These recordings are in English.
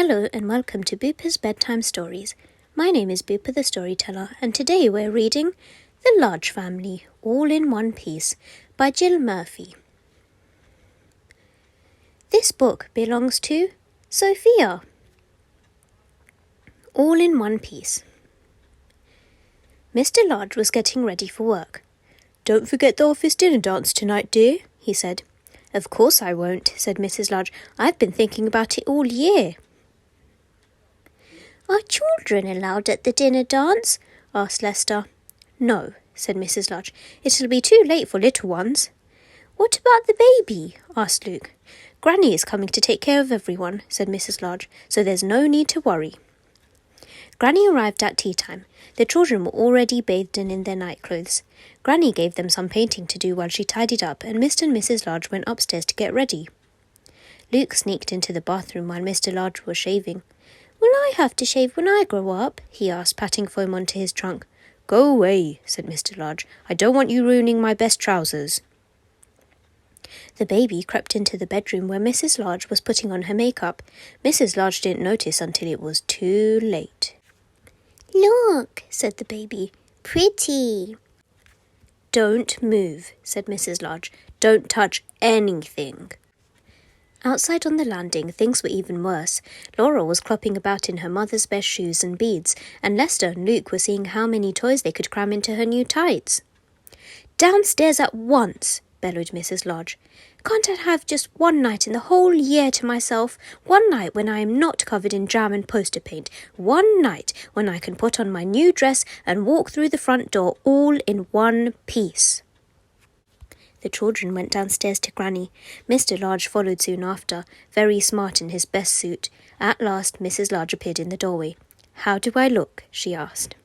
Hello and welcome to Boopah's Bedtime Stories. My name is Boopah the Storyteller, and today we're reading The Large Family, All in One Piece by Jill Murphy. This book belongs to Sophia. All in One Piece. Mr. Large was getting ready for work. "Don't forget the office dinner dance tonight, dear," he said. "Of course I won't," said Mrs. Large. "I've been thinking about it all year." "Are children allowed at the dinner dance?" asked Lester. "No," said Mrs. Large. "It'll be too late for little ones." "What about the baby?" asked Luke. "Granny is coming to take care of everyone," said Mrs. Large, "so there's no need to worry." Granny arrived at tea time. The children were already bathed and in their nightclothes. Granny gave them some painting to do while she tidied up, and Mr. and Mrs. Large went upstairs to get ready. Luke sneaked into the bathroom while Mr. Large was shaving. "Will I have to shave when I grow up?" he asked, patting foam onto his trunk. "Go away," said Mr. Large. "I don't want you ruining my best trousers." The baby crept into the bedroom where Mrs. Large was putting on her makeup. Mrs. Large didn't notice until it was too late. "Look," said the baby. "Pretty." "Don't move," said Mrs. Large. "Don't touch anything." Outside on the landing, things were even worse. Laura was clopping about in her mother's best shoes and beads, and Lester and Luke were seeing how many toys they could cram into her new tights. "Downstairs at once," bellowed Mrs. Large. "Can't I have just one night in the whole year to myself? One night when I am not covered in jam and poster paint. One night when I can put on my new dress and walk through the front door all in one piece." The children went downstairs to Granny. Mr. Large followed soon after, very smart in his best suit. At last Mrs. Large appeared in the doorway. "How do I look?" she asked.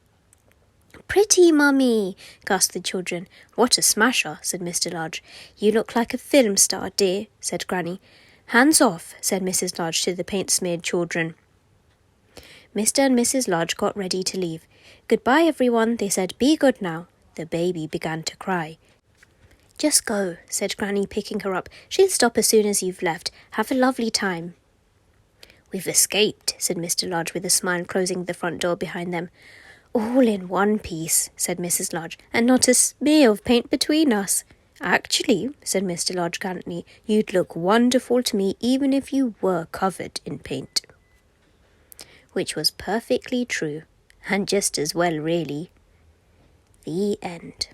"Pretty, Mummy," gasped the children. "What a smasher," said Mr. Large. "You look like a film star, dear," said Granny. "Hands off," said Mrs. Large to the paint-smeared children. Mr. and Mrs. Large got ready to leave. "Goodbye, everyone," they said. "Be good now." The baby began to cry. "Just go," said Granny, picking her up. "She'll stop as soon as you've left. Have a lovely time." "We've escaped," said Mr. Large with a smile, closing the front door behind them. "All in one piece," said Mrs. Large, "and not a smear of paint between us." "Actually," said Mr. Large gallantly, "you'd look wonderful to me even if you were covered in paint." Which was perfectly true, and just as well, really. The end.